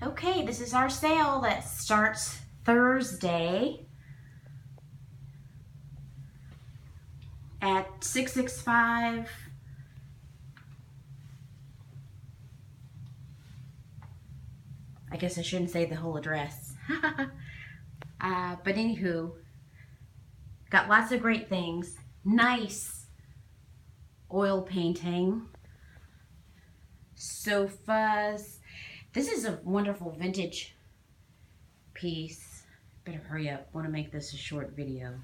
Okay, this is our sale that starts Thursday at 665. I guess I shouldn't say the whole address. But anywho, got lots of great things. Nice oil painting, sofas. This is a wonderful vintage piece. Better hurry up. Want to make this a short video.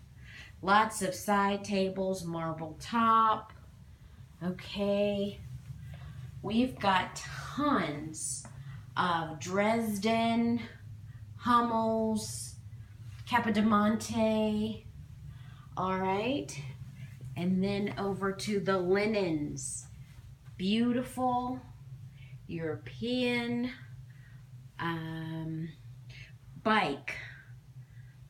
Lots of side tables, marble top. Okay. We've got tons of Dresden, Hummels, Capodimonte. All right. And then over to the linens. Beautiful European bike,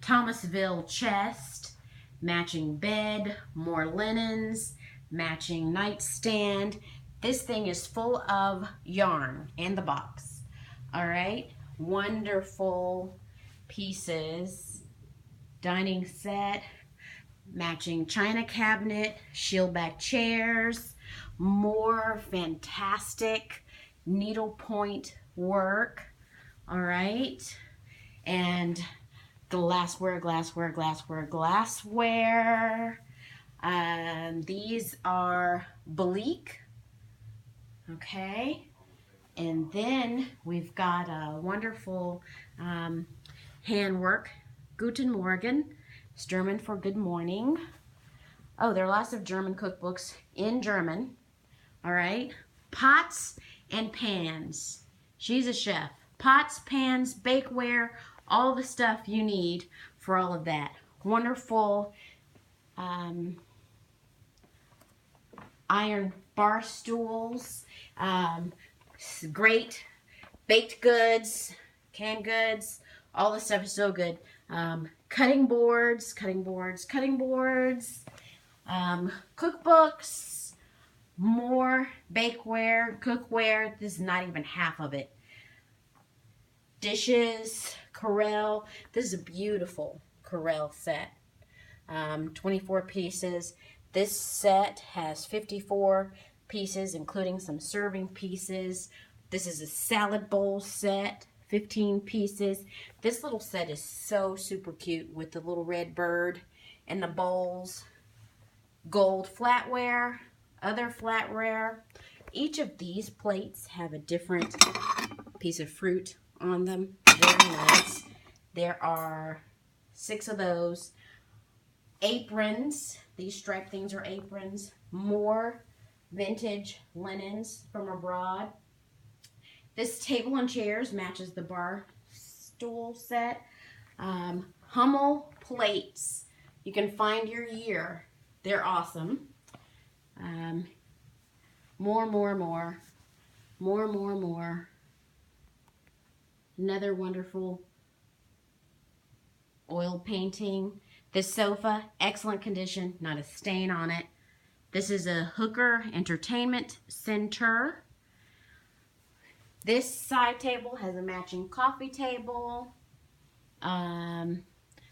Thomasville chest, matching bed, more linens, matching nightstand. This thing is full of yarn and the box. All right, wonderful pieces. Dining set, matching china cabinet, shield back chairs, more fantastic needlepoint work. All right, and glassware. These are bleak. Okay, and then we've got a wonderful handwork. Guten Morgen. It's German for good morning. Oh, there are lots of German cookbooks in German. All right. Pots and pans. She's a chef. Pots, pans, bakeware, all the stuff you need for all of that. Wonderful iron bar stools. Great baked goods, canned goods. All this stuff is so good. Cutting boards, cookbooks, more bakeware, cookware. This is not even half of it. Dishes, Corelle. This is a beautiful Corelle set. 24 pieces. This set has 54 pieces, including some serving pieces. This is a salad bowl set. 15 pieces. This little set is so super cute with the little red bird and the bowls. Gold flatware, other flatware. Each of these plates have a different piece of fruit on them. Very nice. There are 6 of those. Aprons. These striped things are aprons. More vintage linens from abroad. This table and chairs matches the bar stool set. Hummel plates. You can find your year. They're awesome. More. Another wonderful oil painting. This sofa, excellent condition, not a stain on it. This is a Hoover Entertainment Center. This side table has a matching coffee table.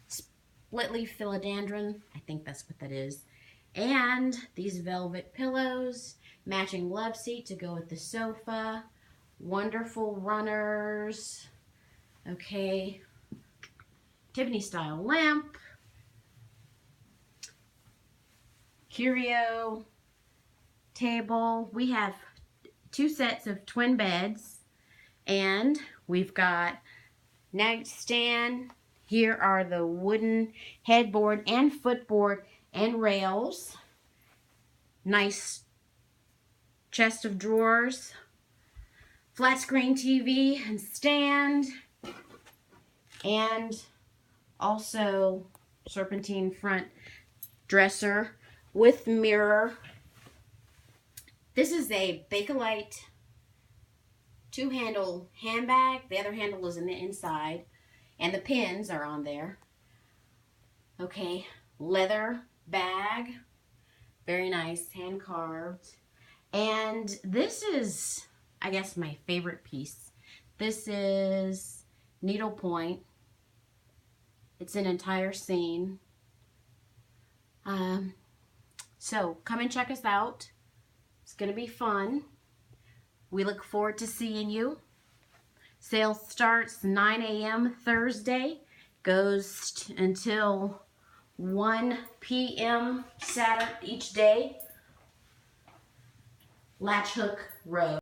Split leaf philodendron, I think that's what that is. And these velvet pillows, matching love seat to go with the sofa. Wonderful runners. Okay. Tiffany style lamp. Curio table. We have 2 sets of twin beds. And we've got nightstand. Here are the wooden headboard and footboard and rails. Nice chest of drawers. Flat screen TV and stand. And also serpentine front dresser with mirror. This is a Bakelite 2-handle handbag. The other handle is in the inside, and the pins are on there. Okay, leather bag, very nice, hand carved. And this is, I guess, my favorite piece. This is needlepoint. It's an entire scene. So come and check us out. It's going to be fun. We look forward to seeing you. Sale starts 9 a.m. Thursday, goes until 1 p.m. Saturday each day. Latch Hook Road.